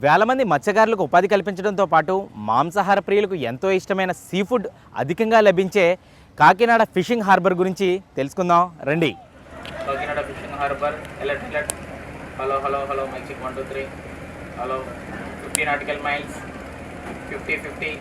వేల మంది మత్స్యకారులకు ఉపాధి కల్పించడంతో పాటు మాంసాహార ప్రియులకు ఎంతో ఇష్టమైన సీ ఫుడ్ అధికంగా లభించే కాకినాడ ఫిషింగ్ హార్బర్ గురించి తెలుసుకుందాం రండి. Kakinada fishing harbour alert hello hello hello mic 1 2 3 hello 50 nautical miles 50.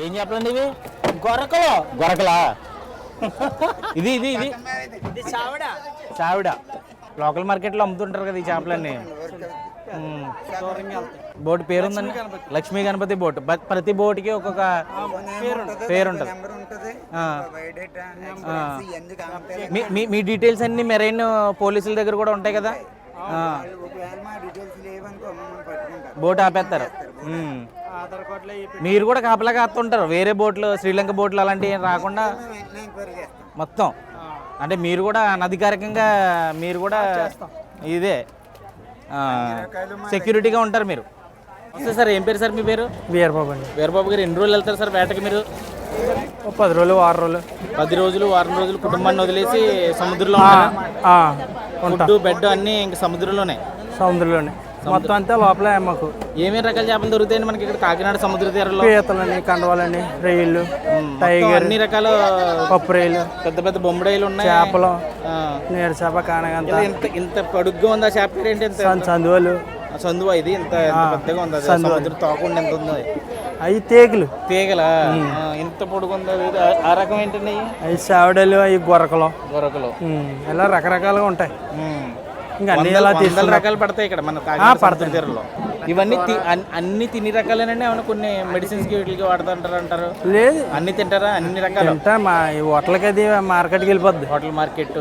ఏం చెప్పండి ఇవి? గొరకలా ఇది ఇది ఇది చావిడ లోకల్ మార్కెట్లో అమ్ముతుంటారు కదా ఈ చేపలన్నీ. బోట్ పేరు ఉందండి, లక్ష్మీ గణపతి బోట్. ప్రతి బోట్కి ఒక్కొక్క పేరు ఉంటుంది. మీ డీటెయిల్స్ అన్ని మెరైన్ పోలీసుల దగ్గర కూడా ఉంటాయి కదా, బోట్ ఆపేస్తారు. మీరు కూడా కాపలా కాస్తుంటారు, వేరే బోట్లు శ్రీలంక బోట్లు అలాంటివి రాకుండా మొత్తం. అంటే మీరు కూడా అనధికారికంగా మీరు కూడా ఇదే సెక్యూరిటీగా ఉంటారు మీరు. సార్ ఏం పేరు సార్ మీ పేరు? వీరబాబు అండి. వీరబాబు గారు ఎన్ని రోజులు వెళ్తారు సార్ వేటకి మీరు? 10 రోజులు 6 రోజులు 10 రోజులు వారం రోజులు కుటుంబాన్ని వదిలేసి సముద్రంలో ఫుడ్ బెడ్ అన్నీ ఇంకా సముద్రంలోనే మొత్తం అంతా లోపలే. మాకు ఏమేమి రకాల చేపలు దొరుకుతాయండి మనకి ఇక్కడ కాకినాడ సముద్ర తీరంలో? పీతలని, కండవాలని, రొయ్యలు, టైగర్, అన్ని రకాల పప్పు రొయ్యలు, పెద్ద పెద్ద బొమ్మడాయిలు ఉన్నాయి, చేపలు, నీరు చేప, కానగంత. ఇంత పొడుగ్గా ఉంది ఆ చేప పేరు ఏంటి? సందువా. ఇది ఇంత పెద్దగా ఉంది, సముద్ర తోకుండా ఎంత ఉంది? అవి తీగలా ఇంత పొడుగుంది. ఆ రకం ఏంటండి? అవి చావిడలు, అవి గొరకలు ఇలా రకరకాలుగా ఉంటాయి. ఇంకా అన్ని రకాలు పడతాయి ఇక్కడ మన కాకినాడ తీరంలో. ఇవన్నీ అన్ని తిని రకాలేనండి? ఏమైనా కొన్ని మెడిసిన్స్ కి వీటికి వాడుతుంటారు అంటారు? లేదు, అన్ని తింటారా? అన్ని రకాలు మా హోటల్కి అది మార్కెట్కి వెళ్ళిపోద్ది. హోటల్ మార్కెట్,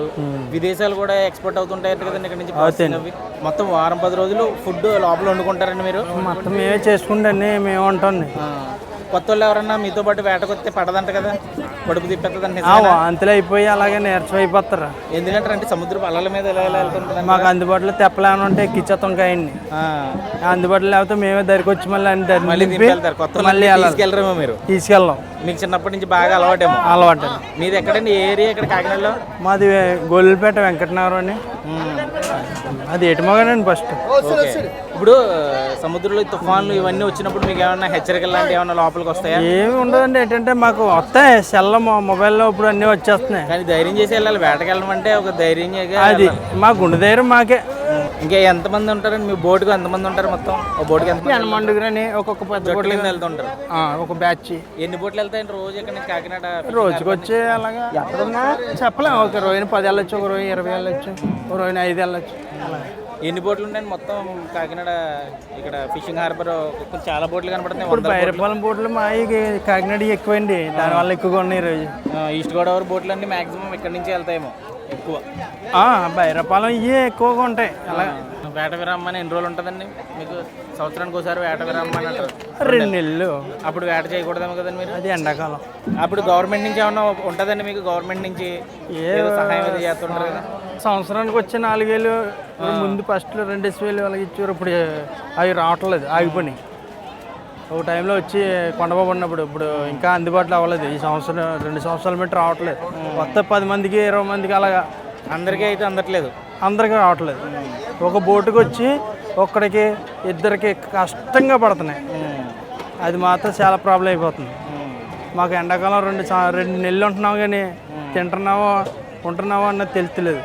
విదేశాలు కూడా ఎక్స్పోర్ట్ అవుతుంటాయి కదండి ఇక్కడ నుంచి. మొత్తం వారం 10 రోజులు ఫుడ్ లోపల వండుకుంటారండి మీరు? మొత్తం మేమే చేసుకుంటే మేము ఉంటాం. కొత్త వాళ్ళు ఎవరన్నా మీతో పాటు వేటకొస్తే పడదంట కదా, పొడుపు తిప్పేస్తుందండి. అంతలో అయిపోయి అలాగే నీరసం అయిపోతారు. ఎందుకంటే సముద్రపు అలల మీద ఎలా వెళ్తుంటుంది? మాకు అందుబాటులో తెప్పలేని ఉంటే ఎక్కిచ్చేస్తాం కాయన్ని. అందుబాటులో లేకపోతే మేమే దగ్గరికి వచ్చి మళ్ళీ తీసుకెళ్ళరేమో మీరు? తీసుకెళ్ళాం. మీకు చిన్నప్పటి నుంచి బాగా అలవాటు. మీది ఎక్కడండి? ఏ ఏరియా ఇక్కడ కాకినాడలో? మాది గోల్పేట వెంకటనగరం అని. అది ఎటుమగానండి ఫస్ట్. ఇప్పుడు సముద్రంలో తుఫాన్లు ఇవన్నీ వచ్చినప్పుడు మీకు ఏమన్నా హెచ్చరికలు లాంటివి ఏమన్నా లోపలికి వస్తాయా? ఏమి ఉండదండి. ఏంటంటే మాకు వస్తాయి సెల్ మొబైల్లో ఇప్పుడు అన్నీ వచ్చేస్తున్నాయి. కానీ ధైర్యం చేసి వెళ్ళాలి. వేటకెళ్ళడం అంటే ఒక ధైర్యంగా. అది మా గుండె ధైర్యం మాకే. ఇంకా ఎంతమంది ఉంటారండి మీ బోటుకు? ఎంతమంది ఉంటారు మొత్తం? ఒక బోటుకి ఎంత? మండుగురని ఒక్కొక్క 10 బోట్లు వెళ్తుంటారు. ఒక బ్యాచ్. ఎన్ని బోట్లు వెళ్తాయండి రోజు ఇక్కడ నుంచి కాకినాడ? రోజుకి వచ్చి అలాగా ఎక్కడున్నా చెప్పలేము. ఒక రోజున 10 వెళ్ళొచ్చు, ఒక రోజు 20 వెళ్ళొచ్చు, ఒక రోజున 5 వెళ్ళొచ్చు. ఎన్ని బోట్లు ఉన్నాయండి మొత్తం కాకినాడ ఇక్కడ ఫిషింగ్ హార్బర్? చాలా బోట్లు కనపడుతున్నాయి. ఇప్పుడు బైరపాలెం బోట్లు మా కాకినాడ ఎక్కువండి, దానివల్ల ఎక్కువగా ఉన్నాయి రోజు. ఈస్ట్ గోదావరి బోట్లు అన్నీ మాక్సిమం ఇక్కడి నుంచి వెళ్తాయేమో ఎక్కువ. బైరపాలెం ఇవే ఎక్కువగా ఉంటాయి. అలా వేట విరామని ఎన్ని రోజులు ఉంటుందండి మీకు? సంవత్సరానికి ఒకసారి వేట విరామని అంటారు. 2 నెలలు. అప్పుడు వేట చేయకూడదేమో కదండి మీరు? అది ఎండాకాలం. అప్పుడు గవర్నమెంట్ నుంచి ఏమన్నా ఉంటుందండి మీకు? గవర్నమెంట్ నుంచి సహాయం అది చేస్తుంటారు కదా? సంవత్సరానికి వచ్చే 4,000 ముందు ఫస్ట్లో 2,000 వాళ్ళకి ఇచ్చారు. ఇప్పుడు అవి రావట్లేదు, ఆగిపోయినాయి. ఒక టైంలో వచ్చి కొండబాబు ఉన్నప్పుడు. ఇప్పుడు ఇంకా అందుబాటులో అవ్వలేదు. ఈ సంవత్సరం 2 సంవత్సరాల మీటర్ రావట్లేదు. కొత్త 10 మందికి 20 మందికి అలాగా. అందరికీ అయితే అందట్లేదు. అందరికీ రావట్లేదు. ఒక బోటుకి వచ్చి ఒక్కడికి 2కి కష్టంగా పడుతున్నాయి. అది మాత్రం చాలా ప్రాబ్లం అయిపోతుంది. మాకు ఎండాకాలం 2 నెలలు ఉంటున్నాం, కానీ తింటున్నావో ఉంటున్నావో అన్నది తెలుస్తలేదు.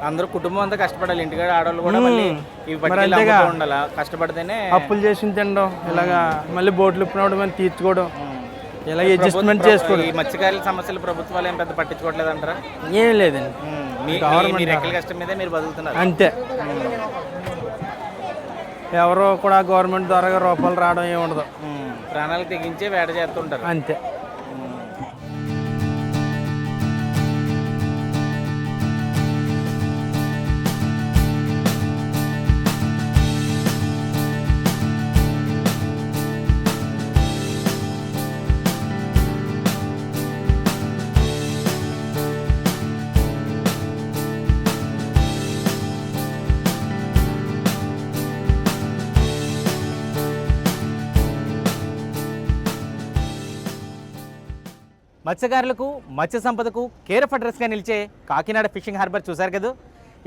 అందరూ కుటుంబం అంతా కష్టపడాలి, ఇంటికాడ ఆడవాళ్ళు కూడా మళ్ళీ ఇవి పట్టుకెళ్ళి అమ్ముతూ ఉండాలి, కష్టపడితేనే. అప్పులు చేసి తినడం, ఇలాగా మళ్ళీ బోట్లు ఇప్పినప్పుడు మనం తీర్చుకోవడం, ఇలా అడ్జస్ట్మెంట్ చేసుకోవడం. ఈ మత్స్యకారుల సమస్యలు ప్రభుత్వాలు ఏం పెద్ద పట్టించుకోవట్లేదు అంటారా? ఏం లేదండి, మీ రెక్కల కష్టం మీదే మీరు బతుకుతున్నారు అంతే. ఎవరో కూడా గవర్నమెంట్ ద్వారా రూపాయలు రావడం ఏమి ఉండదు, ప్రాణాలు తెగించే వేట చేస్తుంటారు అంతే. మత్స్యకారులకు మత్స్య సంపదకు కేర్ ఆఫ్ అడ్రస్గా నిలిచే కాకినాడ ఫిషింగ్ హార్బర్ చూశారు కదా.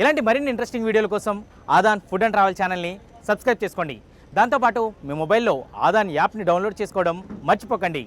ఇలాంటి మరిన్ని ఇంట్రెస్టింగ్ వీడియోల కోసం ఆదాన్ ఫుడ్ అండ్ ట్రావెల్ ఛానల్ని సబ్స్క్రైబ్ చేసుకోండి. దాంతోపాటు మీ మొబైల్లో ఆదాన్ యాప్ని డౌన్లోడ్ చేసుకోవడం మర్చిపోకండి.